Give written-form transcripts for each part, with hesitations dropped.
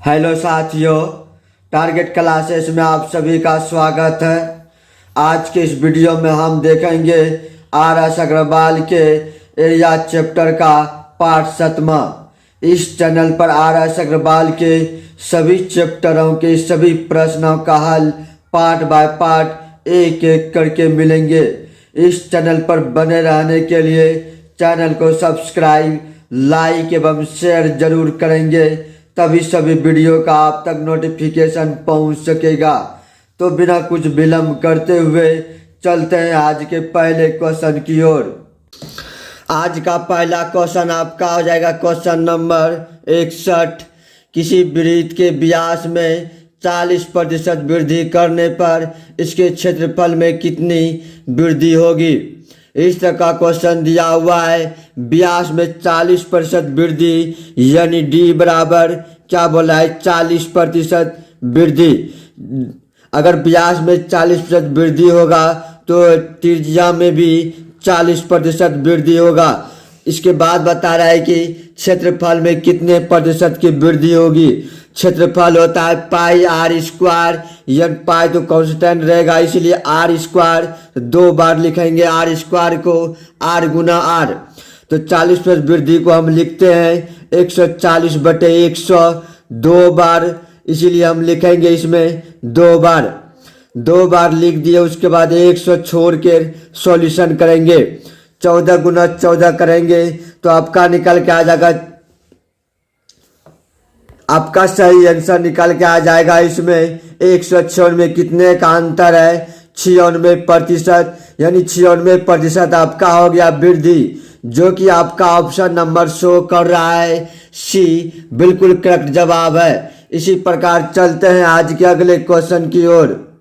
Hello साथियों, target classes में आप सभी का स्वागत है। आज के इस वीडियो में हम देखेंगे आर.एस. अग्रवाल के एरिया चैप्टर का पार्ट 7वां। इस चैनल पर आर.एस. अग्रवाल के सभी चैप्टरों के सभी प्रश्नों का हल पार्ट बाय पार्ट एक एक करके मिलेंगे। इस चैनल पर बने रहने के लिए चैनल को सब्सक्राइब, लाइक एवं शेयर जरूर करेंगे, तभी सभी वीडियो का आप तक नोटिफिकेशन पहुंच सकेगा। तो बिना कुछ विलंब करते हुए चलते हैं आज के पहले क्वेश्चन की ओर। आज का पहला क्वेश्चन आपका हो जाएगा क्वेश्चन नंबर 61। किसी वृत्त के व्यास में 40% वृद्धि करने पर इसके क्षेत्रफल में कितनी वृद्धि होगी। इस तरह का क्वेश्चन दिया हुआ है। व्यास में 40% वृद्धि यानी डी बराबर क्या बोला है 40% वृद्धि। अगर व्यास में 40% वृद्धि होगा तो त्रिज्या में भी 40% वृद्धि होगा। इसके बाद बता रहा है कि क्षेत्रफल में कितने प्रतिशत की वृद्धि होगी। क्षेत्रफल होता है पाई आर स्क्वायर, यन पाई तो कांस्टेंट रहेगा इसलिए आर स्क्वायर 2 बार लिखेंगे आर स्क्वायर को आर गुना आर। तो 40% वृद्धि को हम लिखते हैं 140/100 2 बार, इसीलिए हम लिखेंगे इसमें 2 बार लिख दिए। उसके बाद 100 छोड़ के सॉल्यूशन करेंगे, 14 गुना 14 करेंगे तो आपका निकल के आ जाएगा, आपका सही आंसर निकल के आ जाएगा। इसमें 196 में कितने का अंतर है 96%, यानी 96% आपका हो गया वृद्धि, जो कि आपका ऑप्शन नंबर शो कर रहा है सी बिल्कुल करेक्ट जवाब है। इसी प्रकार चलते हैं आज के अगले क्वेश्चन की ओर।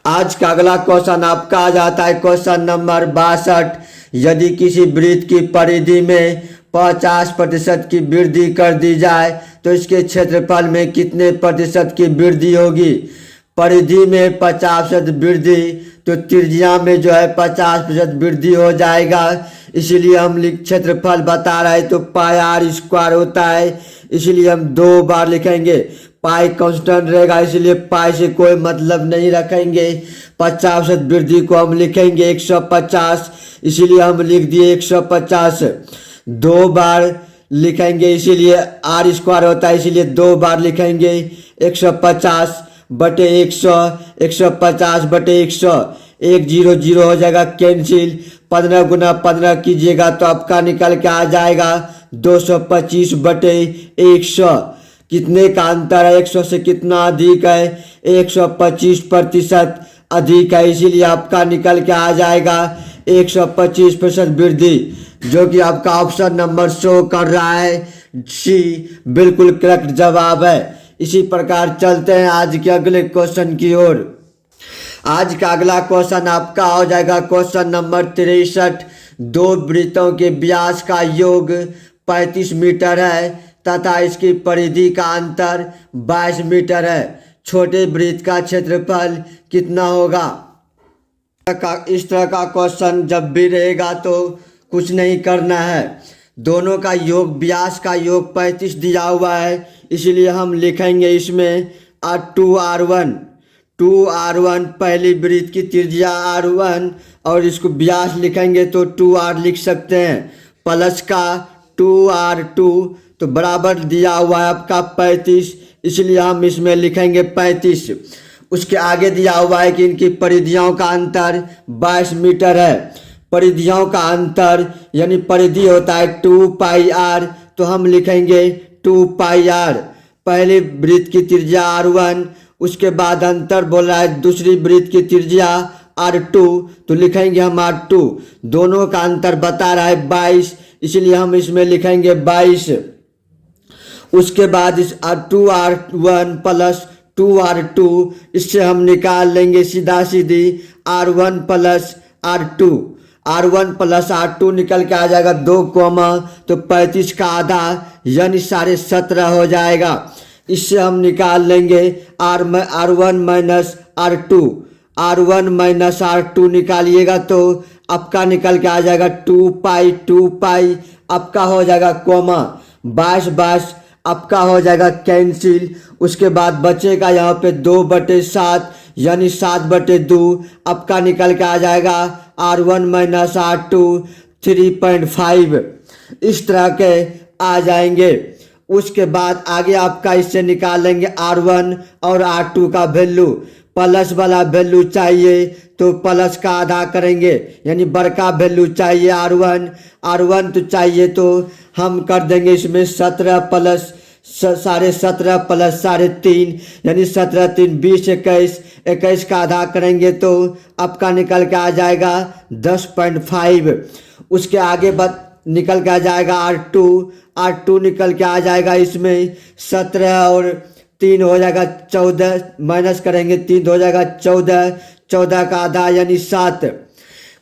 आज का अगला क्वेश्चन आपका आ जाता है क्वेश्चन नंबर 62। यदि किसी वृत्त की परिधि में 50% की वृद्धि कर दी जाए तो इसके क्षेत्रफल में कितने प्रतिशत की वृद्धि होगी। परिधि में 50% वृद्धि तो त्रिज्या में जो है 50% वृद्धि हो जाएगा, इसीलिए हम क्षेत्रफल बता रहे हैं तो पाई आर स्क्वायर होता है, इसीलिए हम 2 बार लिखेंगे। पाई कांस्टेंट रहेगा इसलिए पाई से कोई मतलब नहीं रखेंगे। 50% वृद्धि को हम लिखेंगे 150, इसीलिए हम लिख दिए 150। 2 बार लिखेंगे इसीलिए आर स्क्वायर होता है, इसीलिए 2 बार लिखेंगे 150/100, 150/100, 1 0 0 हो जाएगा कैंसिल। 15 गुना 15 कीजिएगा तो आपका निकल के आ जाएगा 225/100। कितने का अंतर है, 100 से कितना अधिक है 125% अधिक है, इसीलिए आपका निकल के आ जाएगा 125% वृद्धि, जो कि आपका ऑप्शन नंबर शो कर रहा है सी बिल्कुल करेक्ट जवाब है। इसी प्रकार चलते हैं आज के अगले क्वेश्चन की ओर। आज का अगला क्वेश्चन आपका हो जाएगा क्वेश्चन नंबर 63। 2 वृत्तों के व्यास का योग 35 मीटर है तथा इसकी परिधि का अंतर 22 मीटर है। छोटे वृत्त का क्षेत्रफल कितना होगा। इस तरह का क्वेश्चन जब भी रहेगा तो कुछ नहीं करना है। दोनों का योग, व्यास का योग 35 दिया हुआ है, इसलिए हम लिखेंगे इसमें 2r1 पहली वृत्त की त्रिज्या r1 और इसको व्यास लिखेंगे तो 2r लिख सकते हैं, प्लस का 2r2 तो बराबर दिया हुआ है आपका 35, इसलिए हम इसमें लिखेंगे 35। उसके आगे दिया हुआ है कि इनकी परिधियों का अंतर 22 मीटर है। परिधियों का अंतर यानी परिधि होता है 2 पाई आर, तो हम लिखेंगे 2 पाई आर। पहले वृत्त की त्रिज्या r1, उसके बाद अंतर बोल रहा है दूसरी वृत्त की त्रिज्या r2, तो लिखेंगे हम r2। दोनों का अंतर बता रहा है 22, इसलिए हम इसमें लिखेंगे 22। उसके बाद इस 2r1 प्लस 2r2, इससे हम निकाल लेंगे सीधा सीधी r1 plus r2। r1 plus r2 निकल के आ जाएगा 2 कोमा तो 35 का आधा यानी 17.5 हो जाएगा। इससे हम निकाल लेंगे r1 minus r2। r1 minus r2 निकालिएगा तो आपका निकल के आ जाएगा 2 पाई आपका हो जाएगा कोमा 22 आपका हो जाएगा कैंसिल। उसके बाद बचेगा यहाँ पे 2/7 यानी 7/2 आपका निकल के आ जाएगा R1 माइनस R2 3.5 इस तरह के आ जाएंगे। उसके बाद आगे आपका इससे निकालेंगे R1 और R2 का वैल्यू। प्लस वाला वैल्यू चाहिए तो प्लस का आधा करेंगे यानी बड़का वैल्यू चाहिए R1 तो चाहिए तो हम कर देंगे इसमें 17 प्लस 17.5 प्लस 3.5 यानी 17 3 20 21 का आधा करेंगे तो आपका निकल के आ जाएगा 10.5। उसके आगे निकल के आ जाएगा R2 निकल के आ जाएगा इसमें 17 और 3 हो जाएगा 14 माइनस करेंगे 3 हो जाएगा 14 का आधा यानी 7।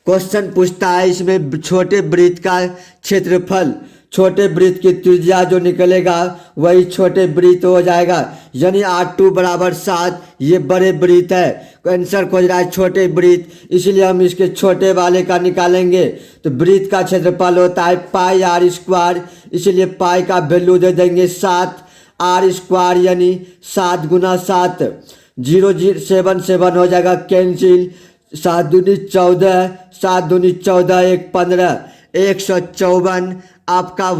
क्वेश्चन पूछता है इसमें छोटे वृत्त का क्षेत्रफल, छोटे वृत्त की त्रिज्या जो निकलेगा वही छोटे वृत्त हो जाएगा यानी R2 बराबर 7। ये बड़े वृत्त है, आंसर खोज रहा है छोटे वृत्त, इसलिए हम इसके छोटे वाले का निकालेंगे। तो वृत्त का क्षेत्रफल होता है पाई R स्क्वायर, इसलिए पाई का वैल्यू दे देंगे 7 R स्क्वायर यानी 7 गुना 7 0.7 हो जाएगा कैंसिल। 7 दूनी 14 7 दूनी 14 1 15 154 आपका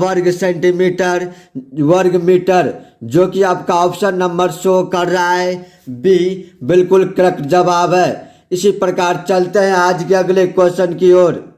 वर्ग मीटर जो कि आपका ऑप्शन नंबर शो कर रहा है बी बिल्कुल करेक्ट जवाब है। इसी प्रकार चलते हैं आज के अगले क्वेश्चन की ओर।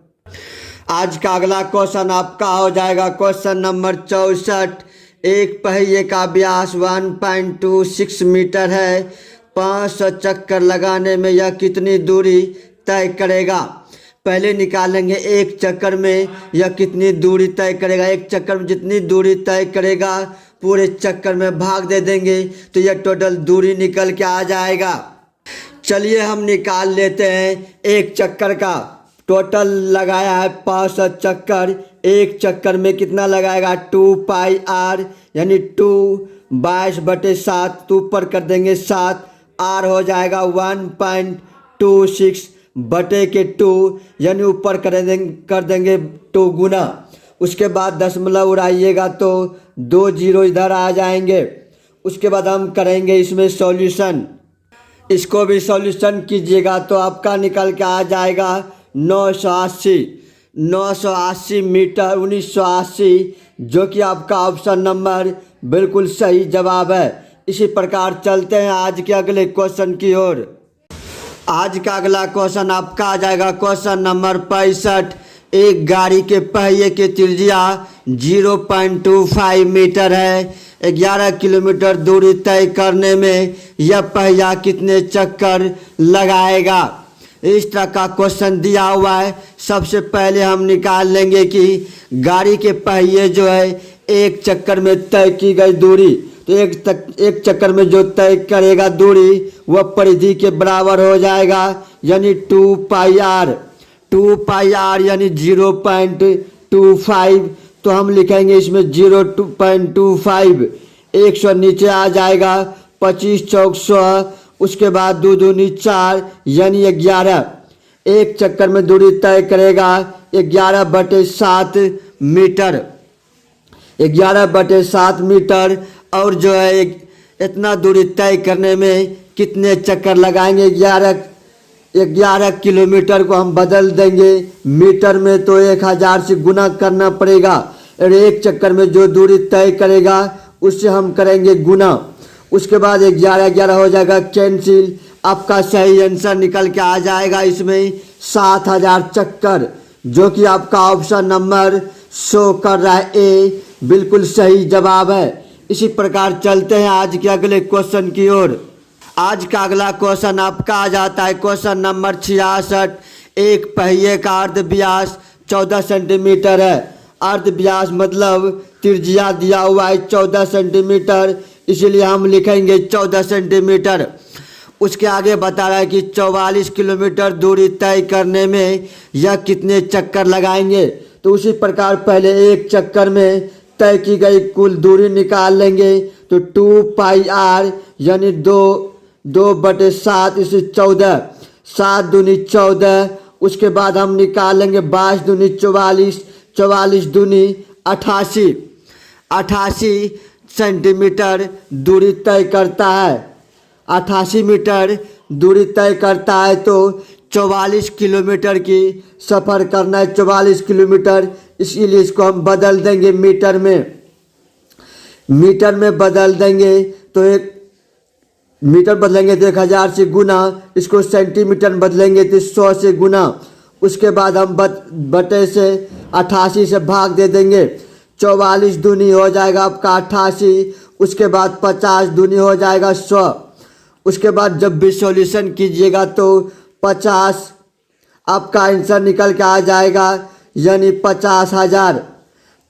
आज का अगला क्वेश्चन आपका हो जाएगा क्वेश्चन नंबर 64। एक पहिए का व्यास 1.26 मीटर है, 500 चक्कर लगाने में यह कितनी दूरी तय करेगा। पहले निकालेंगे एक चक्कर में यह कितनी दूरी तय करेगा। एक चक्कर में जितनी दूरी तय करेगा पूरे चक्कर में भाग दे देंगे तो यह टोटल दूरी निकल के आ जाएगा। चलिए हम निकाल लेते हैं। एक चक्कर का टोटल लगाया है 500 चक्कर, एक चक्कर में कितना लगाएगा 2 पाई R यानी 2 22/7 तो ऊपर कर देंगे 7 R हो जाएगा 1.26 बटे के 2 यानी ऊपर कर देंगे 2 गुना। उसके बाद दशमलव उड़ाइएगा तो 2 0 इधर आ जाएंगे। उसके बाद हम करेंगे इसमें सॉल्यूशन, इसको भी सॉल्यूशन कीजिएगा तो आपका निकल के आ जाएगा 980 मीटर 1980 जो कि आपका ऑप्शन नंबर बिल्कुल सही जवाब है। इसी प्रकार चलते हैं आज के अगले क्वेश्चन की ओर। आज का अगला क्वेश्चन आपका आ जाएगा क्वेश्चन नंबर 65। एक गाड़ी के पहिए की त्रिज्या 0.25 मीटर है, 11 किलोमीटर दूरी तय करने में यह पहिया कितने चक्कर लगाएगा। इस तरह का क्वेश्चन दिया हुआ है। सबसे पहले हम निकाल लेंगे कि गाड़ी के पहिए जो है एक चक्कर में तय की गई दूरी, तो एक चक्कर में जो तय करेगा दूरी वह परिधि के बराबर हो जाएगा यानी 2 पाई R यानी 0.25 तो हम लिखेंगे इसमें 0.25 100 नीचे आ जाएगा 25 चौक 100। उसके बाद 2 दूनी 4 यानी 11। एक चक्कर में दूरी तय करेगा 11/7 मीटर 11/7 मीटर और जो है इतना दूरी तय करने में कितने चक्कर लगाएंगे। 11 किलोमीटर को हम बदल देंगे मीटर में तो 1000 से गुना करना पड़ेगा और एक चक्कर में जो दूरी तय करेगा उससे हम करेंगे गुना। उसके बाद 11 हो जाएगा कैंसिल। आपका सही आंसर निकल के आ जाएगा इसमें 7000 चक्कर जो कि आपका ऑप्शन नंबर शो कर रहा है ए बिल्कुल सही जवाब है। इसी प्रकार चलते हैं आज के अगले क्वेश्चन की ओर। आज का अगला क्वेश्चन आपका आ जाता है क्वेश्चन नंबर 66। एक पहिए का अर्ध व्यास 14 सेंटीमीटर है। अर्ध व्यास मतलब त्रिज्या दिया हुआ है 14 सेंटीमीटर, इसलिए हम लिखेंगे 14 सेंटीमीटर। उसके आगे बता रहा है कि 44 किलोमीटर दूरी तय करने में यह कितने चक्कर लगाएंगे। तो उसी प्रकार पहले एक चक्कर में तय की गई कुल दूरी निकाल लेंगे तो 2 पाई R यानी 2/7 इसे 14 7 दूनी 14। उसके बाद हम निकालेंगे 22 दूनी 44 44 दूनी 88 सेंटीमीटर दूरी तय करता है। 88 मीटर दूरी तय करता है तो 44 किलोमीटर की सफ़र करना है, 44 किलोमीटर। इसीलिए इसको हम बदल देंगे मीटर में बदल देंगे तो मीटर बदलेंगे तो 1000 से गुना, इसको सेंटीमीटर में बदलेंगे तो 100 से गुना। उसके बाद हम बटे से 88 से भाग दे देंगे। 44 दूनी हो जाएगा आपका 88, उसके बाद 50 दूनी हो जाएगा 100। उसके बाद जब भी सॉल्यूशन कीजिएगा तो 50 आपका आंसर निकल के आ जाएगा, यानी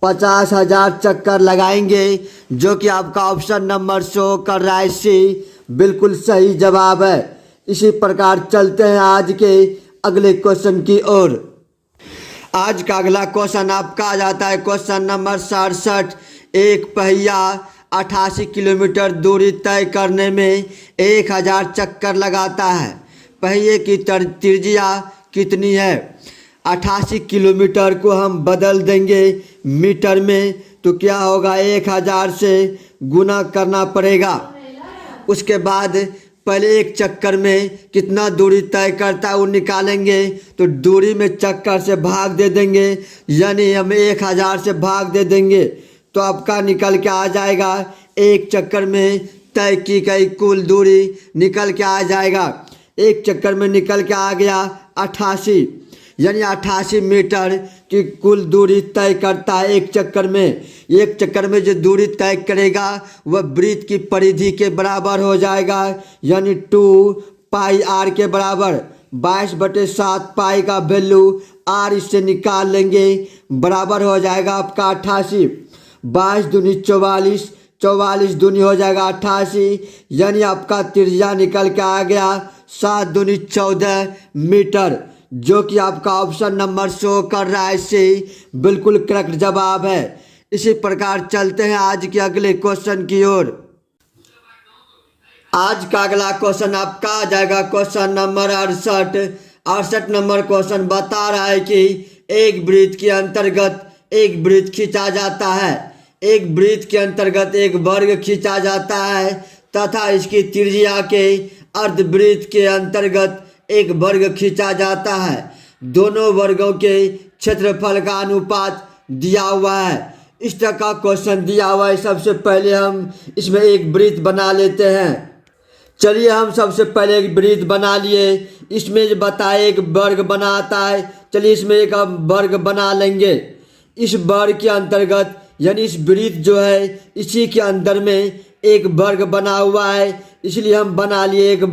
50,000 चक्कर लगाएंगे, जो कि आपका ऑप्शन नंबर शो कर रहा है सी बिल्कुल सही जवाब है। इसी प्रकार चलते हैं आज के अगले क्वेश्चन की ओर। आज का अगला क्वेश्चन आपका आ जाता है क्वेश्चन नंबर 67। एक पहिया 88 किलोमीटर दूरी तय करने में 1000 चक्कर लगाता है। पहिए की त्रिज्या कितनी है? 88 किलोमीटर को हम बदल देंगे मीटर में तो क्या होगा, 1000 से गुना करना पड़ेगा। उसके बाद पहले एक चक्कर में कितना दूरी तय करता है वो निकालेंगे तो दूरी में चक्कर से भाग दे देंगे, यानी हम 1000 से भाग दे देंगे तो आपका निकल के आ जाएगा एक चक्कर में तय की गई कुल दूरी निकल के आ जाएगा। एक चक्कर में निकल के आ गया 88, यानी 88 मीटर की कुल दूरी तय करता है एक चक्कर में। एक चक्कर में जो दूरी तय करेगा वह वृत्त की परिधि के बराबर हो जाएगा, यानी 2 पाई आर के बराबर। 22/7 पाई का वैल्यू आर इससे निकाल लेंगे, बराबर हो जाएगा आपका 88। 22 दूनी 44, 44 दूनी हो जाएगा 88, यानी आपका त्रिज्या निकल के आ गया 7 दूनी 14 मीटर, जो कि आपका ऑप्शन नंबर शो कर रहा है सी बिल्कुल करेक्ट जवाब है। इसी प्रकार चलते हैं आज के अगले क्वेश्चन की ओर। आज का अगला क्वेश्चन आपका आ जाएगा क्वेश्चन नंबर 68। 68 नंबर क्वेश्चन बता रहा है कि एक वृत्त के अंतर्गत एक वृत्त खींचा जाता है। एक वृत्त के अंतर्गत एक वर्ग खींचा जाता है तथा इसकी त्रिज्या के अर्धवृत्त के अंतर्गत एक वर्ग खींचा जाता है। दोनों वर्गों के क्षेत्रफल का अनुपात दिया हुआ है। इस तरह का क्वेश्चन दिया हुआ है। सबसे पहले हम इसमें एक वृत्त बना लेते हैं। चलिए हम सबसे पहले एक वृत्त बना लिए। इसमें जो बताए एक वर्ग बनाता है, चलिए इसमें एक हम वर्ग बना लेंगे। इस वर्ग के अंतर्गत यानी इस वृत्त जो है इसी के अंदर में एक वर्ग बना हुआ है, इसलिए हम बना लिए एक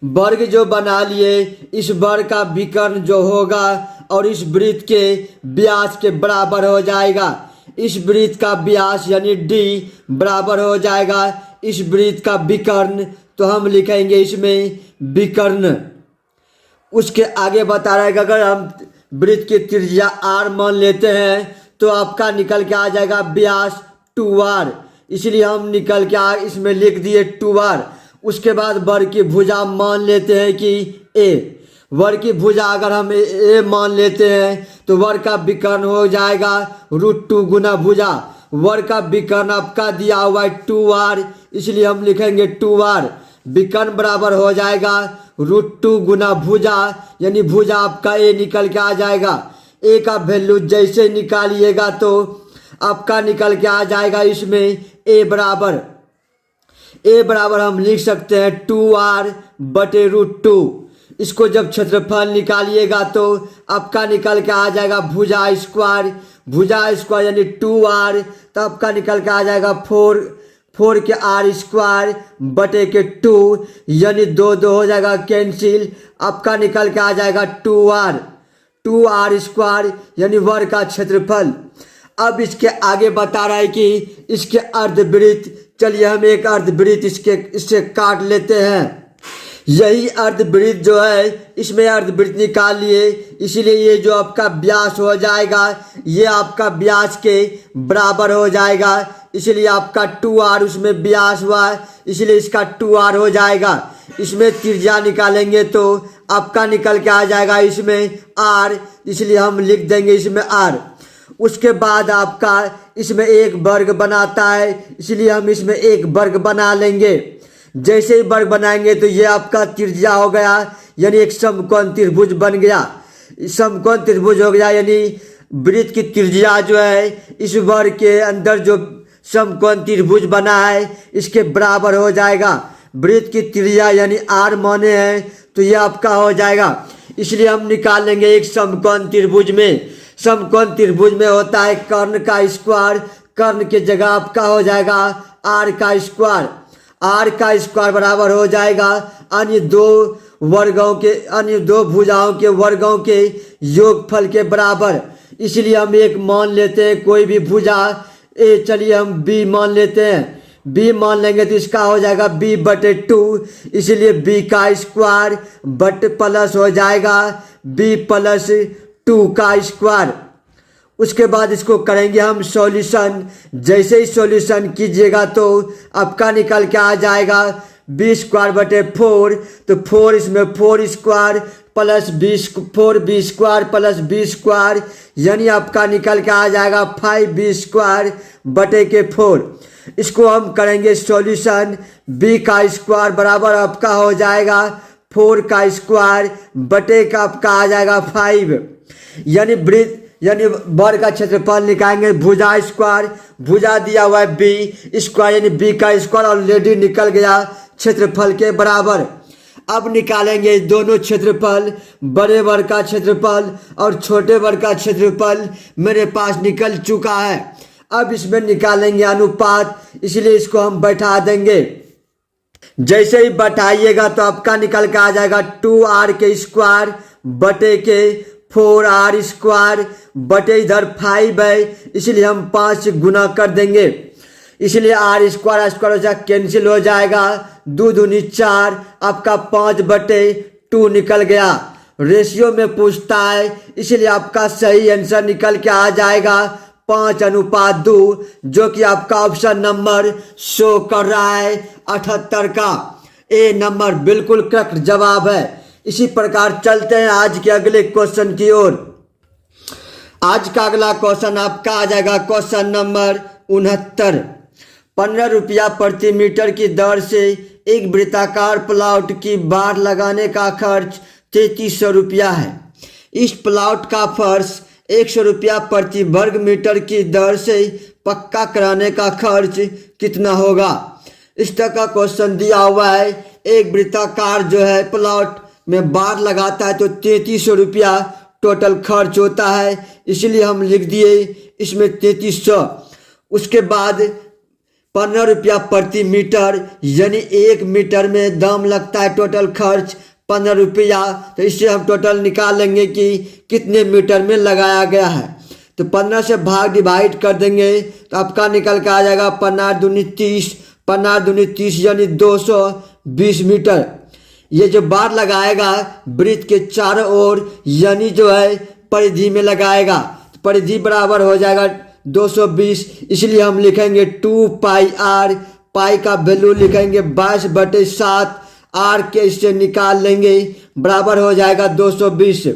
वर्ग जो बना लिए, इस वर्ग का विकर्ण जो होगा और इस वृत्त के व्यास के बराबर हो जाएगा। इस वृत्त का व्यास यानी d बराबर हो जाएगा इस वृत्त का विकर्ण, तो हम लिखेंगे इसमें विकर्ण। उसके आगे बता रहा है कि अगर हम वृत्त की त्रिज्या r मान लेते हैं तो आपका निकल के आ जाएगा व्यास 2r, इसलिए हम निकल के इसमें लिख दिए 2r। उसके बाद वर्ग की भुजा मान लेते हैं कि a। वर्ग की भुजा अगर हम a मान लेते हैं तो वर्ग का विकर्ण हो जाएगा √2 गुना भुजा। वर्ग का विकर्ण आपका दिया हुआ है 2r, इसलिए हम लिखेंगे 2r। विकर्ण बराबर हो जाएगा √2 गुना भुजा, यानी भुजा आपका a निकल के आ जाएगा। a का वैल्यू जैसे निकालिएगा तो आपका निकल के आ जाएगा इसमें a बराबर हम लिख सकते हैं 2r बटे √2। इसको जब क्षेत्रफल निकालिएगा तो आपका निकल के आ जाएगा भुजा स्क्वायर यानी 2r, तो आपका निकल के आ जाएगा 4 के r स्क्वायर बटे के 2, यानी 2 हो जाएगा कैंसिल, आपका निकल के आ जाएगा 2r स्क्वायर यानी वर्ग का क्षेत्रफल। अब इसके आगे बता रहा है कि इसके अर्धवृत्त, चलिए हम एक अर्धवृत्त इससे काट लेते हैं। यही अर्धवृत्त जो है इसमें अर्धवृत्त निकाल लिए, इसीलिए ये जो आपका व्यास हो जाएगा ये आपका व्यास के बराबर हो जाएगा, इसलिए आपका 2r उसमें व्यास हुआ है, इसलिए इसका 2r हो जाएगा। इसमें त्रिज्या निकालेंगे तो आपका निकल के आ जाएगा इसमें r, इसलिए हम लिख देंगे इसमें r। उसके बाद आपका इसमें एक वर्ग बनाता है, इसलिए हम इसमें एक वर्ग बना लेंगे। जैसे ही वर्ग बनाएंगे तो ये आपका त्रिज्या हो गया, यानी एक समकोण त्रिभुज बन गया। समकोण त्रिभुज हो गया यानी वृत्त की त्रिज्या जो है इस वर्ग के अंदर जो समकोण त्रिभुज बना है इसके बराबर हो जाएगा। वृत्त की त्रिज्या यानी आर माने हैं तो ये आपका हो जाएगा। इसलिए हम निकाल लेंगे एक समकोण त्रिभुज में। समकोण त्रिभुज में होता है कर्ण का स्क्वायर, कर्ण की जगह आपका हो जाएगा आर का स्क्वायर। आर का स्क्वायर बराबर हो जाएगा अन्य दो भुजाओं के वर्गों के योगफल के बराबर। इसलिए हम एक मान लेते हैं कोई भी भुजा, चलिए हम बी मान लेते हैं। बी मान लेंगे तो इसका हो जाएगा बी बटे 2, इसलिए बी का स्क्वायर बट प्लस हो जाएगा बी प्लस 2 का स्क्वायर। उसके बाद इसको करेंगे हम सॉल्यूशन। जैसे ही सॉल्यूशन कीजिएगा तो आपका निकल के आ जाएगा बी स्क्वायर बटे 4, तो 4 इसमें 4 square plus 4 B square plus B square, यानी आपका निकल के आ जाएगा 5 बी स्क्वायर बटे के 4। इसको हम करेंगे सॉल्यूशन। बी का स्क्वायर बराबर आपका हो जाएगा 4 का स्क्वायर बटे का आपका आ जाएगा 5, यानी वर्ग का क्षेत्रफल निकालेंगे। भुजा स्क्वायर, भुजा दिया हुआ है बी स्क्वायर यानी बी का स्क्वायर ऑलरेडी निकल गया क्षेत्रफल के बराबर। अब निकालेंगे दोनों क्षेत्रफल, बड़े वर्ग का क्षेत्रफल और छोटे वर्ग का क्षेत्रफल मेरे पास निकल चुका है। अब इसमें निकालेंगे अनुपात, इसलिए इसको हम बैठा देंगे। जैसे ही बैठाइएगा तो आपका निकल के आ जाएगा 2r के स्क्वायर बटे के 4r स्क्वायर बटे इधर 5 है, इसलिए हम 5 से गुना कर देंगे। इसलिए r स्क्वायर हो जाएगा, कैंसिल हो जाएगा, 2 दूनी 4, आपका 5 बटे 2 निकल गया। रेशियो में पूछता है इसलिए आपका सही आंसर निकल के आ जाएगा 5:2, जो कि आपका ऑप्शन नंबर शो कर रहा है 78 का। ए नंबर बिल्कुल करेक्ट जवाब है। इसी प्रकार चलते हैं आज के अगले क्वेश्चन की ओर। आज का अगला क्वेश्चन आपका आ जाएगा क्वेश्चन नंबर 69। 15 रुपया प्रति मीटर की दर से एक वृत्ताकार प्लॉट की बाड़ लगाने का खर्च 3300 रुपया है। इस प्लॉट का फर्श 100 रुपया प्रति वर्ग मीटर की दर से पक्का कराने का खर्च कितना होगा। इस तरह का क्वेश्चन दिया हुआ है। एक वृत्ताकार जो है प्लॉट में बाड़ लगाता है तो 3300 रुपया टोटल खर्च होता है, इसलिए हम लिख दिए इसमें 3300। उसके बाद 15 रुपया प्रति मीटर यानी 1 मीटर में दाम लगता है, टोटल खर्च 15 रुपया, तो इससे हम टोटल निकाल लेंगे कि कितने मीटर में लगाया गया है। तो 15 से भाग डिवाइड कर देंगे तो आपका निकल के आ जाएगा 15 दूनी 30, 15 दूनी 30 यानी 220 मीटर। ये जो बाड़ लगाएगा वृत्त के चारों ओर यानी जो है परिधि में लगाएगा, तो परिधि बराबर हो जाएगा 220, इसलिए हम लिखेंगे 2 पाई आर। पाई का वैल्यू लिखेंगे 22/7, आर के इससे निकाल लेंगे बराबर हो जाएगा 220।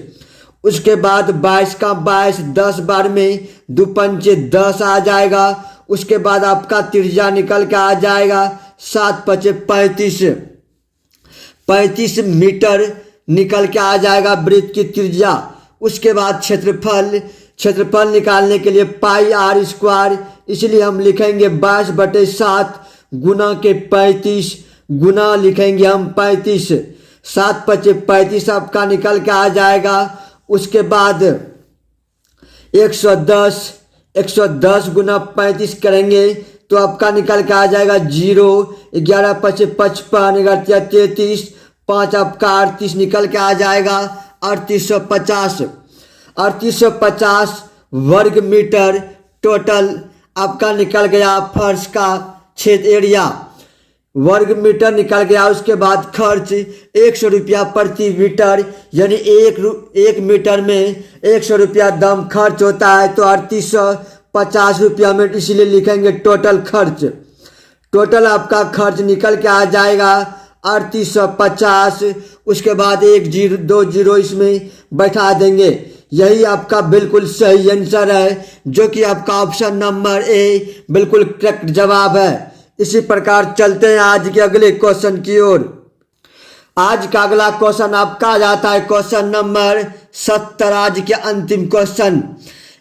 उसके बाद 22 का 22, 10 बार में 2 पंचे 10 आ जाएगा। उसके बाद आपका त्रिज्या निकल के आ जाएगा 7 पचे 35 मीटर निकल के आ जाएगा वृत्त की त्रिज्या। उसके बाद क्षेत्रफल निकालने के लिए पाई आर स्क्वायर, इसलिए हम लिखेंगे 22/7 गुना के 35 गुना लिखेंगे हम 35, 7 पचे 35 आपका निकल के आ जाएगा। उसके बाद 110 गुना 35 करेंगे तो आपका निकल के आ जाएगा 0, 11 पचे 55, 11 33, 5 आपका 38 निकल के आ जाएगा 3850 वर्ग मीटर टोटल आपका निकल गया। फर्श का छेद एरिया वर्ग मीटर निकल गया। उसके बाद खर्च 100 रुपया प्रति मीटर यानी एक मीटर में 100 रुपया दाम खर्च होता है, तो 3850 रुपया में, इसलिए लिखेंगे टोटल खर्च। टोटल आपका खर्च निकल के आ जाएगा 3850। उसके बाद 1 0 2 0 इसमें बैठा देंगे, यही आपका बिल्कुल सही आंसर है, जो कि आपका ऑप्शन नंबर ए बिल्कुल करेक्ट जवाब है। इसी प्रकार चलते हैं आज के अगले क्वेश्चन की ओर। आज का अगला क्वेश्चन आपका आ जाता है क्वेश्चन नंबर 70। आज के अंतिम क्वेश्चन।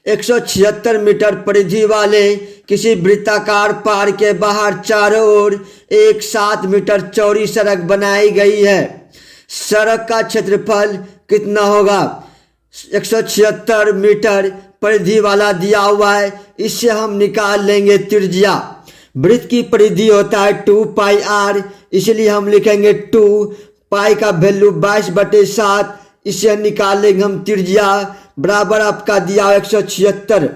176 मीटर परिधि वाले किसी वृत्ताकार पार के बाहर चारों ओर एक 7 मीटर चौड़ी सड़क बनाई गई है। सड़क का क्षेत्रफल कितना होगा? 176 मीटर परिधि वाला दिया हुआ है, इससे हम निकाल लेंगे त्रिज्या। वृत्त की परिधि होता है 2 पाई आर, इसलिए हम लिखेंगे 2 पाई का वैल्यू 22/7, इससे निकाल लेंगे हम त्रिज्या बराबर आपका दिया 176।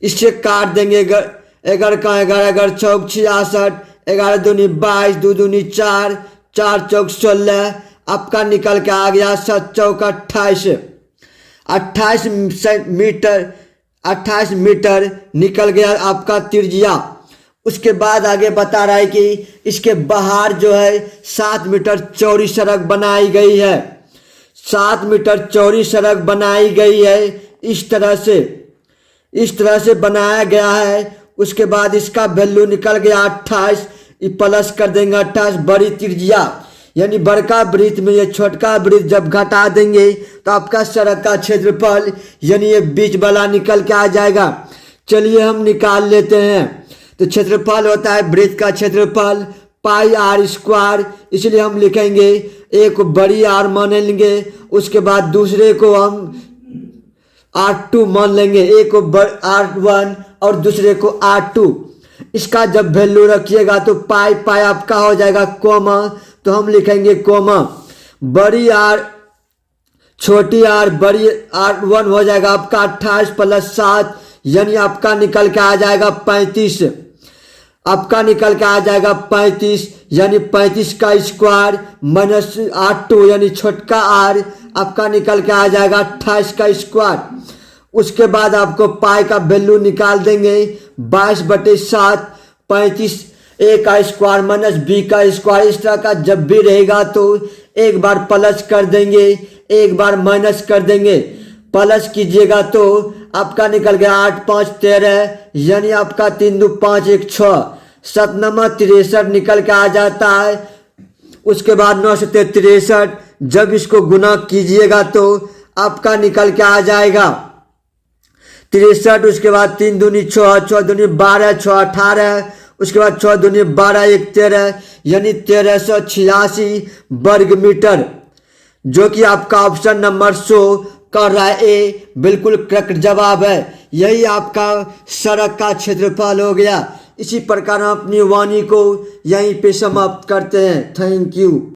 इससे काट देंगे 11 का 11, 11 चौक 66, 11 दूनी 22, 2 दूनी 4, 4 चौक 16, आपका निकल के आ गया 7 चौक 28। 28 मीटर निकल गया आपका त्रिज्या। उसके बाद आगे बता रहा है कि इसके बाहर जो है 7 मीटर चौड़ी सड़क बनाई गई है। 7 मीटर चौड़ी सड़क बनाई गई है, इस तरह से बनाया गया है। उसके बाद इसका वैल्यू निकल गया 28, प्लस कर देंगे 28 बड़ी त्रिज्या, यानी बड़का वृत्त में ये छोटका वृत्त जब घटा देंगे तो आपका सड़क का क्षेत्रफल यानी ये बीच वाला निकल के आ जाएगा। चलिए हम निकाल लेते हैं। तो क्षेत्रफल होता है वृत्त का क्षेत्रफल पाई आर स्क्वायर, इसलिए हम लिखेंगे एक को बड़ी आर मान लेंगे, उसके बाद दूसरे को हम R2 मान लेंगे, एक को R1 और दूसरे को R2। इसका जब वैल्यू रखिएगा तो पाई पाई आपका हो जाएगा कोमा, तो हम लिखेंगे कोमा बड़ी आर छोटी आर बड़ी R1 हो जाएगा आपका 28 + 7, यानी आपका निकल के आ जाएगा 35। आपका निकल के आ जाएगा 35, यानी 35 का स्क्वायर माइनस R2 यानी छोटका आर, आपका निकल के आ जाएगा 28 का स्क्वायर। उसके बाद आपको पाई का वैल्यू निकाल देंगे 22/7, 35 ए का स्क्वायर माइनस बी का स्क्वायर। इस तरह का जब भी रहेगा तो एक बार प्लस कर देंगे, एक बार माइनस कर देंगे। प्लस कीजिएगा तो आपका निकल गया 8 5 13, यानी आपका 3 2 5 1 6, 7 9 63 निकल के आ जाता है। उसके बाद 9 7 63, जब इसको गुना कीजिएगा तो आपका निकल के आ जाएगा 63। उसके बाद 3 दूनी 6, 6 दूनी 12, 6 18, उसके बाद 6 दूनी 12 1 13, यानी 1386 वर्ग मीटर, जो कि आपका ऑप्शन नंबर 100 कर रहा है ए बिल्कुल करेक्ट जवाब है। यही आपका सड़क का क्षेत्रफल हो गया। इसी प्रकार हम अपनी वाणी को यहीं पे समाप्त करते हैं। Thank you.